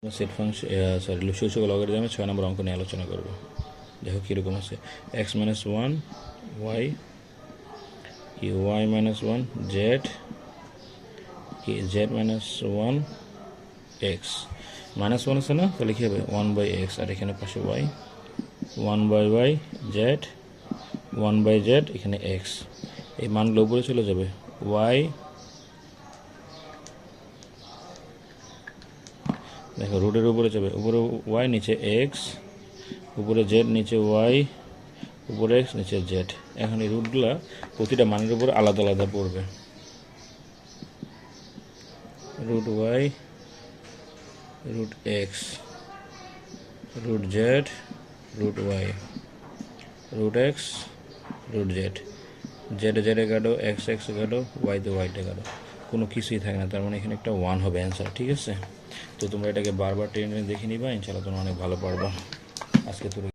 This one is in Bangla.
সেট ফাংশন সরি সূচক লগারিদমে 6 নম্বর অঙ্ক নিয়ে আলোচনা করব। দেখো কীরকম আছে, x minus one y y minus one z z minus one x minus one আছে না, তাহলে কী হবে 1/x, আর এখানে পাশে ওয়াই 1/y জেড 1/z, এখানে এক্স। এই মানগুলো উপরে চলে যাবে, ওয়াই দেখো রুটের উপরে যাবে, উপরে ওয়াই নিচে এক্স, উপরে জেড নিচে ওয়াই, উপরে এক্স নিচে জেড। এখন এই রুটগুলা প্রতিটা মানের উপর আলাদা আলাদা পড়বে। Root Y, root X, root Z, root Y, root X, root Z. জেডে জেডে কাটো, এক্স এক্স কাটো, ওয়াইতে ওয়াইতে কাটো, কোনো কিছুই থাকে না। তার মানে এখানে একটা 1 হবে অ্যান্সার, ঠিক আছে? তো তোমরা এটাকে বারবার টেনে দেখে নিবা, ইনশাআল্লাহ তোমরা অনেক ভালো পারবা। আজকে